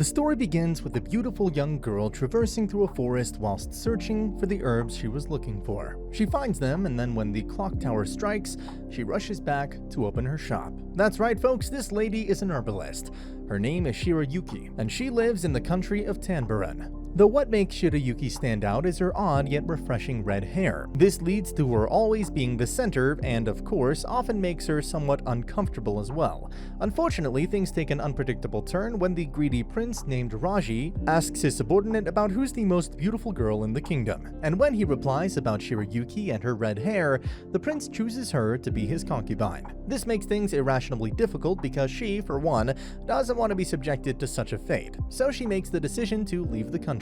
The story begins with a beautiful young girl traversing through a forest whilst searching for the herbs she was looking for. She finds them, and then when the clock tower strikes, she rushes back to open her shop. That's right, folks, this lady is an herbalist. Her name is Shirayuki, and she lives in the country of Tanbaran. Though what makes Shirayuki stand out is her odd yet refreshing red hair. This leads to her always being the center and, of course, often makes her somewhat uncomfortable as well. Unfortunately, things take an unpredictable turn when the greedy prince named Raji asks his subordinate about who's the most beautiful girl in the kingdom. And when he replies about Shirayuki and her red hair, the prince chooses her to be his concubine. This makes things irrationally difficult because she, for one, doesn't want to be subjected to such a fate, so she makes the decision to leave the country.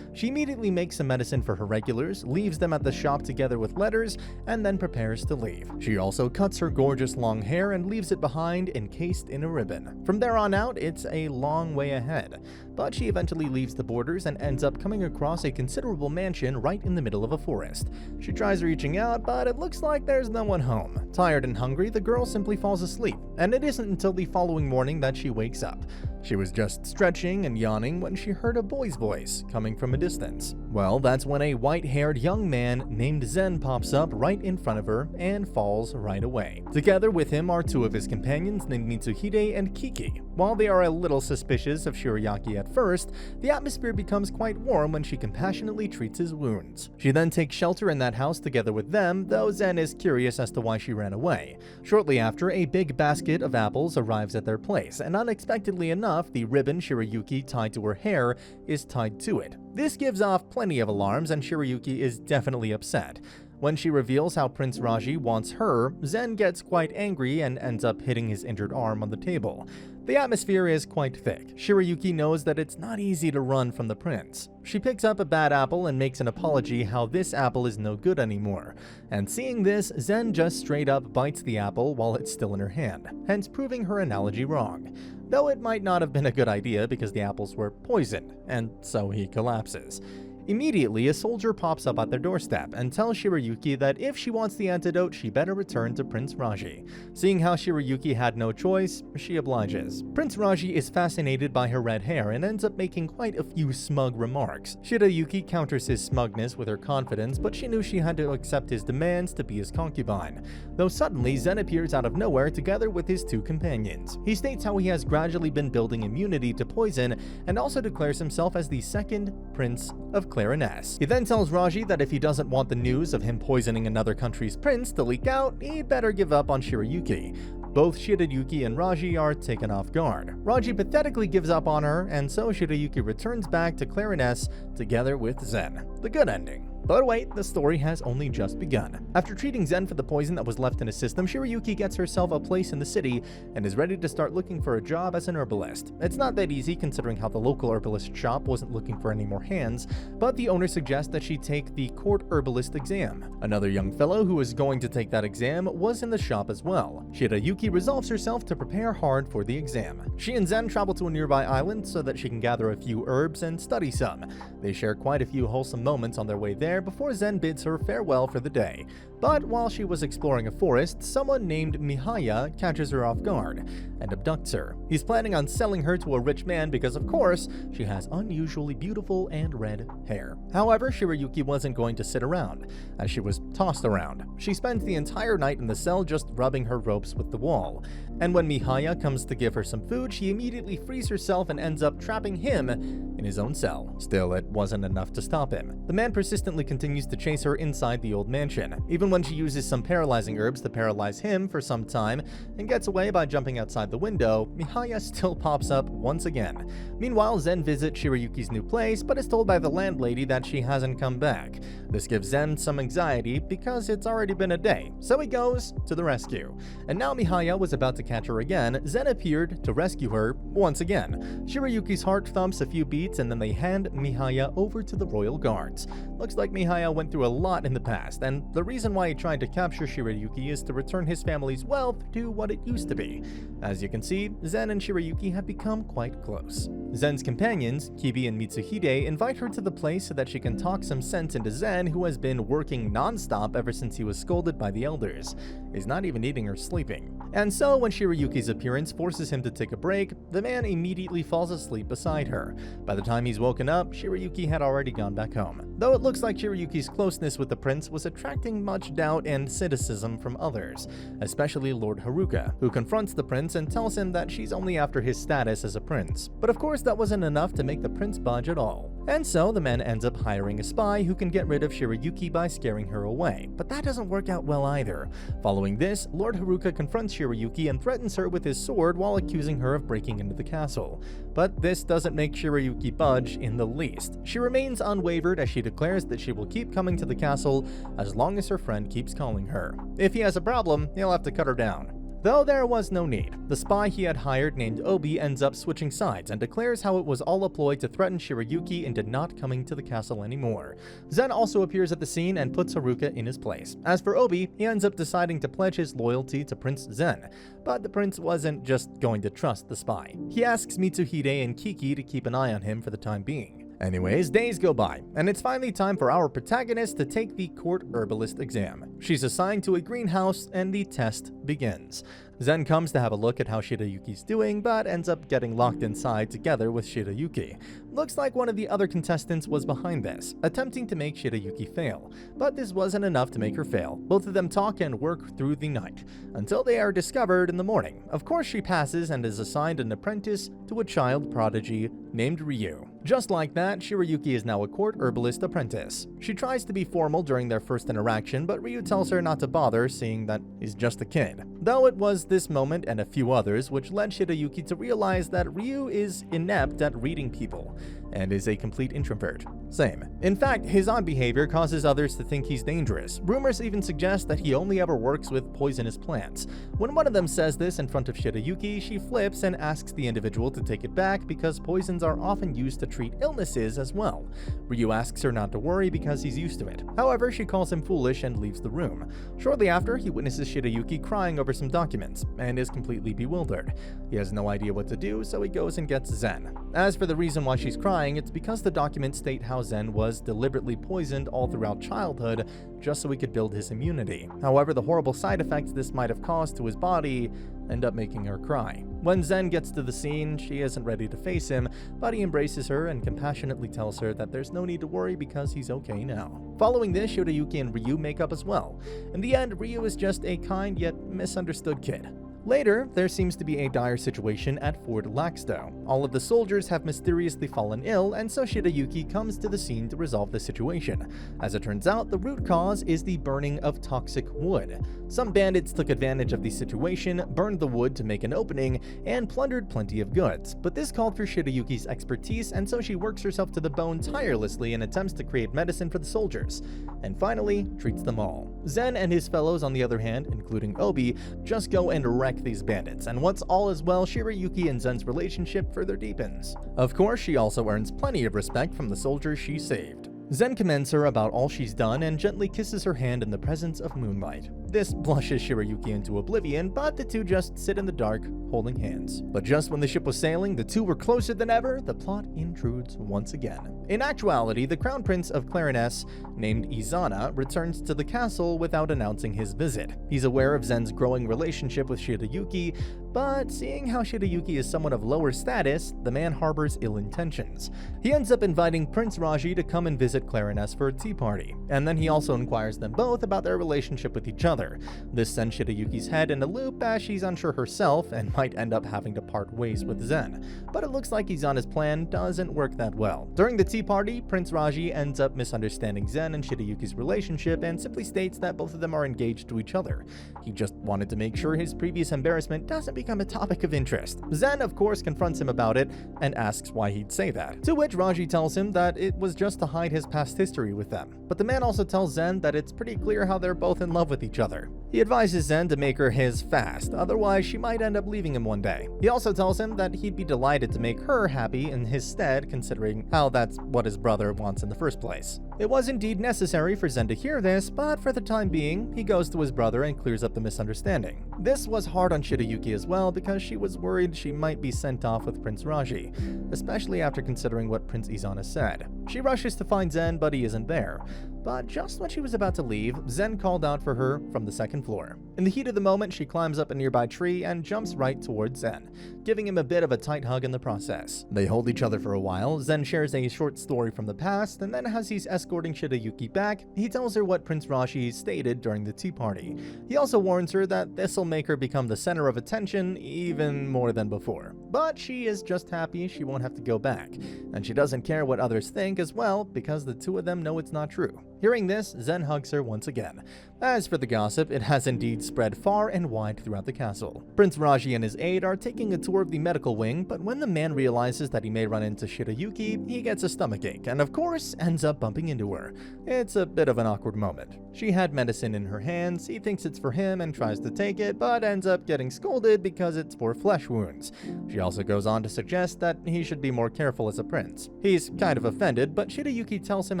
She immediately makes some medicine for her regulars, leaves them at the shop together with letters, and then prepares to leave. She also cuts her gorgeous long hair and leaves it behind encased in a ribbon. From there on out, it's a long way ahead, but she eventually leaves the borders and ends up coming across a considerable mansion right in the middle of a forest. She tries reaching out, but it looks like there's no one home. Tired and hungry, the girl simply falls asleep, and it isn't until the following morning that she wakes up. She was just stretching and yawning when she heard a boy's voice coming from a distance. Well, that's when a white-haired young man named Zen pops up right in front of her and falls right away. Together with him are two of his companions named Mitsuhide and Kiki. While they are a little suspicious of Shirayuki at first, the atmosphere becomes quite warm when she compassionately treats his wounds. She then takes shelter in that house together with them, though Zen is curious as to why she ran away. Shortly after, a big basket of apples arrives at their place, and unexpectedly enough, the ribbon Shirayuki tied to her hair is tied to it. This gives off plenty of alarms, and Shirayuki is definitely upset. When she reveals how Prince Raji wants her, Zen gets quite angry and ends up hitting his injured arm on the table. The atmosphere is quite thick. Shirayuki knows that it's not easy to run from the prince. She picks up a bad apple and makes an apology how this apple is no good anymore. And seeing this, Zen just straight up bites the apple while it's still in her hand, hence proving her analogy wrong. Though it might not have been a good idea because the apples were poisoned, and so he collapses. Immediately, a soldier pops up at their doorstep and tells Shirayuki that if she wants the antidote, she better return to Prince Raji. Seeing how Shirayuki had no choice, she obliges. Prince Raji is fascinated by her red hair and ends up making quite a few smug remarks. Shirayuki counters his smugness with her confidence, but she knew she had to accept his demands to be his concubine. Though suddenly, Zen appears out of nowhere together with his two companions. He states how he has gradually been building immunity to poison and also declares himself as the second Prince of Clarines. He then tells Raji that if he doesn't want the news of him poisoning another country's prince to leak out, he'd better give up on Shirayuki. Both Shirayuki and Raji are taken off guard. Raji pathetically gives up on her, and so Shirayuki returns back to Clarines together with Zen. The good ending. But wait, the story has only just begun. After treating Zen for the poison that was left in his system, Shirayuki gets herself a place in the city and is ready to start looking for a job as an herbalist. It's not that easy considering how the local herbalist shop wasn't looking for any more hands, but the owner suggests that she take the court herbalist exam. Another young fellow who is going to take that exam was in the shop as well. Shirayuki resolves herself to prepare hard for the exam. She and Zen travel to a nearby island so that she can gather a few herbs and study some. They share quite a few wholesome moments on their way there before Zen bids her farewell for the day. But while she was exploring a forest, someone named Mihaya catches her off guard and abducts her. He's planning on selling her to a rich man because, of course, she has unusually beautiful and red hair. However, Shirayuki wasn't going to sit around, as she was tossed around. She spends the entire night in the cell just rubbing her ropes with the wall. And when Mihaya comes to give her some food, she immediately frees herself and ends up trapping him in his own cell. Still, it wasn't enough to stop him. The man persistently continues to chase her inside the old mansion. Even when she uses some paralyzing herbs to paralyze him for some time and gets away by jumping outside the window, Mihaya still pops up once again. Meanwhile, Zen visits Shirayuki's new place, but is told by the landlady that she hasn't come back. This gives Zen some anxiety because it's already been a day, so he goes to the rescue. And now Mihaya was about to catch her again, Zen appeared to rescue her once again. Shirayuki's heart thumps a few beats and then they hand Mihaya over to the royal guards. Looks like Mihaya went through a lot in the past, and the reason why he tried to capture Shirayuki is to return his family's wealth to what it used to be. As you can see, Zen and Shirayuki have become quite close. Zen's companions, Kibi and Mitsuhide, invite her to the place so that she can talk some sense into Zen, who has been working non-stop ever since he was scolded by the elders. He's not even eating or sleeping. And so when Shirayuki's appearance forces him to take a break, the man immediately falls asleep beside her. By the time he's woken up, Shirayuki had already gone back home. Though it looks like Shirayuki's closeness with the prince was attracting much doubt and cynicism from others, especially Lord Haruka, who confronts the prince and tells him that she's only after his status as a prince. But of course that wasn't enough to make the prince budge at all. And so the man ends up hiring a spy who can get rid of Shirayuki by scaring her away. But that doesn't work out well either. Following this, Lord Haruka confronts Shirayuki and threatens her with his sword while accusing her of breaking into the castle. But this doesn't make Shirayuki budge in the least. She remains unwavered as she declares that she will keep coming to the castle as long as her friend keeps calling her. If he has a problem, he'll have to cut her down. Though there was no need, the spy he had hired named Obi ends up switching sides and declares how it was all a ploy to threaten Shirayuki into not coming to the castle anymore. Zen also appears at the scene and puts Haruka in his place. As for Obi, he ends up deciding to pledge his loyalty to Prince Zen, but the prince wasn't just going to trust the spy. He asks Mitsuhide and Kiki to keep an eye on him for the time being. Anyways, days go by, and it's finally time for our protagonist to take the court herbalist exam. She's assigned to a greenhouse, and the test begins. Zen comes to have a look at how Shirayuki's doing, but ends up getting locked inside together with Shirayuki. Looks like one of the other contestants was behind this, attempting to make Shirayuki fail. But this wasn't enough to make her fail. Both of them talk and work through the night, until they are discovered in the morning. Of course she passes and is assigned an apprentice to a child prodigy named Ryu. Just like that, Shirayuki is now a court herbalist apprentice. She tries to be formal during their first interaction, but Ryu tells her not to bother, seeing that he's just a kid. Though it was this moment and a few others which led Shirayuki to realize that Ryu is inept at reading people, and is a complete introvert. Same. In fact, his odd behavior causes others to think he's dangerous. Rumors even suggest that he only ever works with poisonous plants. When one of them says this in front of Shirayuki, she flips and asks the individual to take it back because poisons are often used to treat illnesses as well. Ryu asks her not to worry because he's used to it. However, she calls him foolish and leaves the room. Shortly after, he witnesses Shirayuki crying over some documents and is completely bewildered. He has no idea what to do, so he goes and gets Zen. As for the reason why she's crying, it's because the documents state how Zen was deliberately poisoned all throughout childhood just so he could build his immunity. However, the horrible side effects this might have caused to his body end up making her cry. When Zen gets to the scene, she isn't ready to face him, but he embraces her and compassionately tells her that there's no need to worry because he's okay now. Following this, Shirayuki and Ryu make up as well. In the end, Ryu is just a kind yet misunderstood kid. Later, there seems to be a dire situation at Fort Laxdo. All of the soldiers have mysteriously fallen ill, and so Shirayuki comes to the scene to resolve the situation. As it turns out, the root cause is the burning of toxic wood. Some bandits took advantage of the situation, burned the wood to make an opening, and plundered plenty of goods. But this called for Shirayuki's expertise, and so she works herself to the bone tirelessly and attempts to create medicine for the soldiers, and finally treats them all. Zen and his fellows, on the other hand, including Obi, just go and wreck these bandits, and once all is well, Shirayuki and Zen's relationship further deepens. Of course, she also earns plenty of respect from the soldiers she saved. Zen commends her about all she's done and gently kisses her hand in the presence of moonlight. This blushes Shirayuki into oblivion, but the two just sit in the dark, holding hands. But just when the ship was sailing, the two were closer than ever, the plot intrudes once again. In actuality, the Crown Prince of Clarines, named Izana, returns to the castle without announcing his visit. He's aware of Zen's growing relationship with Shirayuki, but seeing how Shirayuki is someone of lower status, the man harbors ill intentions. He ends up inviting Prince Raji to come and visit Clarines for a tea party, and then he also inquires them both about their relationship with each other. This sends Shirayuki's head in a loop as she's unsure herself and might end up having to part ways with Zen. But it looks like Izana's plan doesn't work that well. During the tea party, Prince Raji ends up misunderstanding Zen and Shirayuki's relationship and simply states that both of them are engaged to each other. He just wanted to make sure his previous embarrassment doesn't become a topic of interest. Zen, of course, confronts him about it and asks why he'd say that, to which Raji tells him that it was just to hide his past history with them. But the man also tells Zen that it's pretty clear how they're both in love with each other. He advises Zen to make her his fast, otherwise she might end up leaving him one day. He also tells him that he'd be delighted to make her happy in his stead, considering how that's what his brother wants in the first place. It was indeed necessary for Zen to hear this, but for the time being, he goes to his brother and clears up the misunderstanding. This was hard on Shirayuki as well because she was worried she might be sent off with Prince Raji, especially after considering what Prince Izana said. She rushes to find Zen, but he isn't there. But just when she was about to leave, Zen called out for her from the second floor. In the heat of the moment, she climbs up a nearby tree and jumps right towards Zen, giving him a bit of a tight hug in the process. They hold each other for a while. Zen shares a short story from the past, and then as he's escorting Shirayuki back, he tells her what Prince Rashi stated during the tea party. He also warns her that this'll make her become the center of attention even more than before. But she is just happy she won't have to go back, and she doesn't care what others think as well because the two of them know it's not true. Hearing this, Zen hugs her once again. As for the gossip, it has indeed spread far and wide throughout the castle. Prince Raji and his aide are taking a tour of the medical wing, but when the man realizes that he may run into Shirayuki, he gets a stomachache and of course ends up bumping into her. It's a bit of an awkward moment. She had medicine in her hands, he thinks it's for him and tries to take it, but ends up getting scolded because it's for flesh wounds. She also goes on to suggest that he should be more careful as a prince. He's kind of offended, but Shirayuki tells him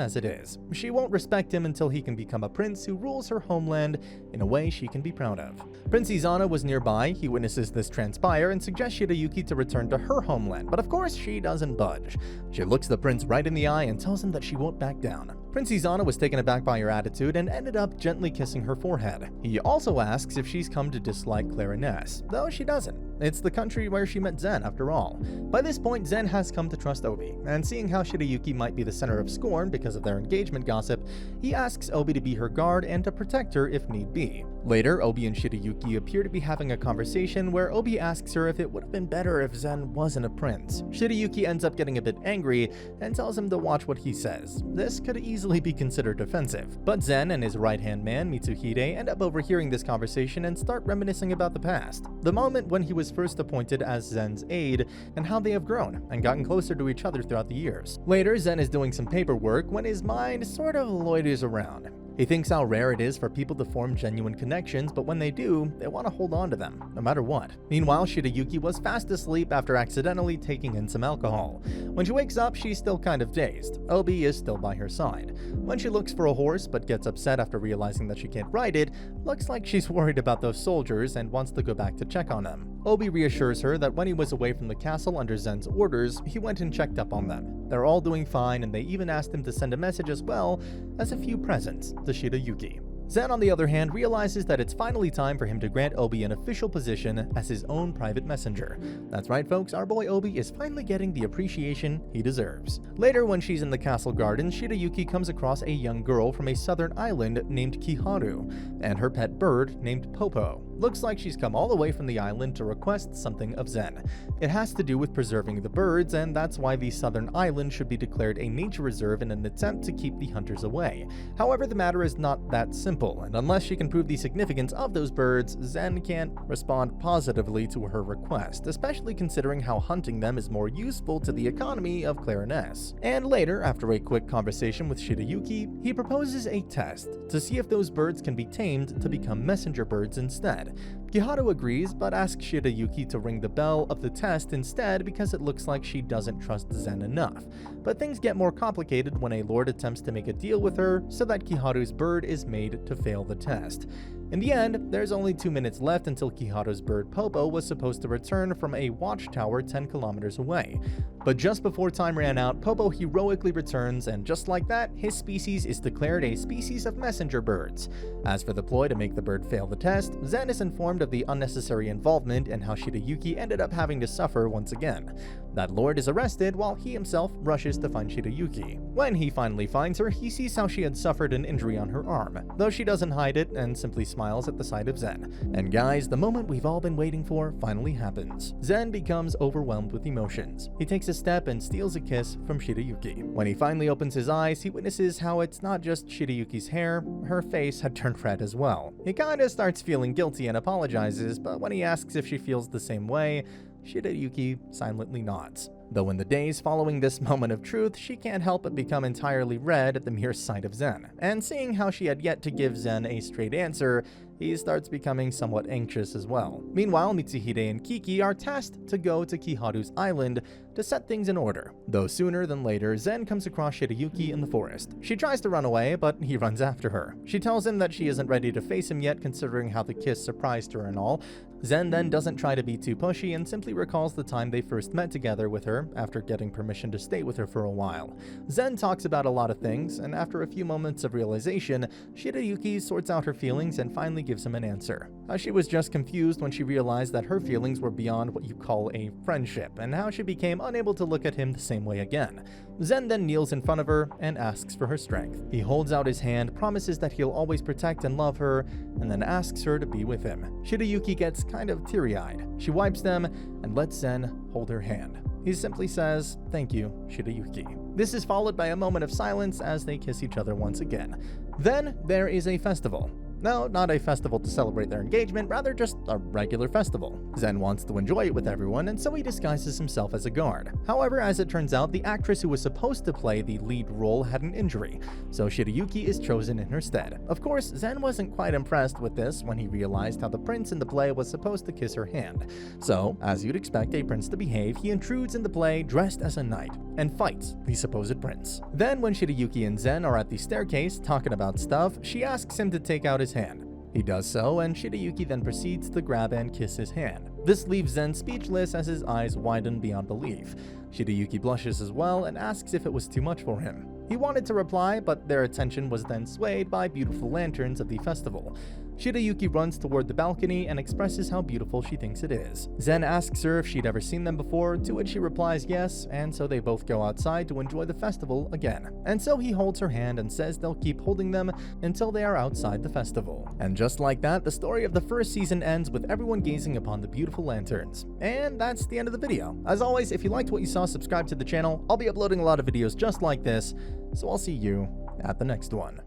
as it is. She won't respect him until he can become a prince who rules her homeland in a way she can be proud of. Prince Izana was nearby. He witnesses this transpire and suggests Shirayuki to return to her homeland, but of course she doesn't budge. She looks the prince right in the eye and tells him that she won't back down. Prince Izana was taken aback by her attitude and ended up gently kissing her forehead. He also asks if she's come to dislike Clarines, though she doesn't. It's the country where she met Zen after all. By this point, Zen has come to trust Obi, and seeing how Shirayuki might be the center of scorn because of their engagement gossip, he asks Obi to be her guard and to protect her if need be. Later, Obi and Shirayuki appear to be having a conversation where Obi asks her if it would have been better if Zen wasn't a prince. Shirayuki ends up getting a bit angry and tells him to watch what he says. This could easily be considered offensive, but Zen and his right-hand man, Mitsuhide, end up overhearing this conversation and start reminiscing about the past. The moment when he was first appointed as Zen's aide, and how they have grown and gotten closer to each other throughout the years. Later, Zen is doing some paperwork when his mind sort of loiters around. He thinks how rare it is for people to form genuine connections, but when they do, they want to hold on to them, no matter what. Meanwhile, Shirayuki was fast asleep after accidentally taking in some alcohol. When she wakes up, she's still kind of dazed. Obi is still by her side. When she looks for a horse but gets upset after realizing that she can't ride it, looks like she's worried about those soldiers and wants to go back to check on them. Obi reassures her that when he was away from the castle under Zen's orders, he went and checked up on them. They're all doing fine, and they even asked him to send a message as well as a few presents to Shirayuki. Zen, on the other hand, realizes that it's finally time for him to grant Obi an official position as his own private messenger. That's right, folks, our boy Obi is finally getting the appreciation he deserves. Later, when she's in the castle gardens, Shirayuki comes across a young girl from a southern island named Kiharu, and her pet bird named Popo. Looks like she's come all the way from the island to request something of Zen. It has to do with preserving the birds, and that's why the southern island should be declared a nature reserve in an attempt to keep the hunters away. However, the matter is not that simple, and unless she can prove the significance of those birds, Zen can't respond positively to her request, especially considering how hunting them is more useful to the economy of Clarines. And later, after a quick conversation with Shirayuki, he proposes a test to see if those birds can be tamed to become messenger birds instead. Kiharu agrees, but asks Shirayuki to ring the bell of the test instead because it looks like she doesn't trust Zen enough. But things get more complicated when a lord attempts to make a deal with her so that Kiharu's bird is made to fail the test. In the end, there's only 2 minutes left until Kiharu's bird Popo was supposed to return from a watchtower 10 kilometers away. But just before time ran out, Popo heroically returns, and just like that, his species is declared a species of messenger birds. As for the ploy to make the bird fail the test, Zen is informed of the unnecessary involvement and how Shirayuki ended up having to suffer once again. That lord is arrested while he himself rushes to find Shirayuki. When he finally finds her, he sees how she had suffered an injury on her arm, though she doesn't hide it and simply smiles at the sight of Zen. And guys, the moment we've all been waiting for finally happens. Zen becomes overwhelmed with emotions. He takes a step and steals a kiss from Shirayuki. When he finally opens his eyes, he witnesses how it's not just Shirayuki's hair, her face had turned red as well. He kinda starts feeling guilty and apologizes, but when he asks if she feels the same way, Shirayuki silently nods. Though in the days following this moment of truth, she can't help but become entirely red at the mere sight of Zen. And seeing how she had yet to give Zen a straight answer, he starts becoming somewhat anxious as well. Meanwhile, Mitsuhide and Kiki are tasked to go to Kiharu's island to set things in order. Though sooner than later, Zen comes across Shirayuki in the forest. She tries to run away, but he runs after her. She tells him that she isn't ready to face him yet, considering how the kiss surprised her and all, Zen then doesn't try to be too pushy and simply recalls the time they first met together with her after getting permission to stay with her for a while. Zen talks about a lot of things, and after a few moments of realization, Shirayuki sorts out her feelings and finally gives him an answer. How she was just confused when she realized that her feelings were beyond what you call a friendship, and how she became unable to look at him the same way again. Zen then kneels in front of her and asks for her strength. He holds out his hand, promises that he'll always protect and love her, and then asks her to be with him. Shirayuki gets kind of teary-eyed. She wipes them and lets Zen hold her hand. He simply says, "Thank you, Shirayuki." This is followed by a moment of silence as they kiss each other once again. Then there is a festival. No, not a festival to celebrate their engagement, rather just a regular festival. Zen wants to enjoy it with everyone, and so he disguises himself as a guard. However, as it turns out, the actress who was supposed to play the lead role had an injury, so Shirayuki is chosen in her stead. Of course, Zen wasn't quite impressed with this when he realized how the prince in the play was supposed to kiss her hand. So, as you'd expect a prince to behave, he intrudes in the play dressed as a knight and fights the supposed prince. Then, when Shirayuki and Zen are at the staircase talking about stuff, she asks him to take out his hand. He does so, and Shirayuki then proceeds to grab and kiss his hand. This leaves Zen speechless as his eyes widen beyond belief. Shirayuki blushes as well and asks if it was too much for him. He wanted to reply, but their attention was then swayed by beautiful lanterns of the festival. Shirayuki runs toward the balcony and expresses how beautiful she thinks it is. Zen asks her if she'd ever seen them before, to which she replies yes, and so they both go outside to enjoy the festival again. And so he holds her hand and says they'll keep holding them until they are outside the festival. And just like that, the story of the first season ends with everyone gazing upon the beautiful lanterns. And that's the end of the video. As always, if you liked what you saw, subscribe to the channel. I'll be uploading a lot of videos just like this, so I'll see you at the next one.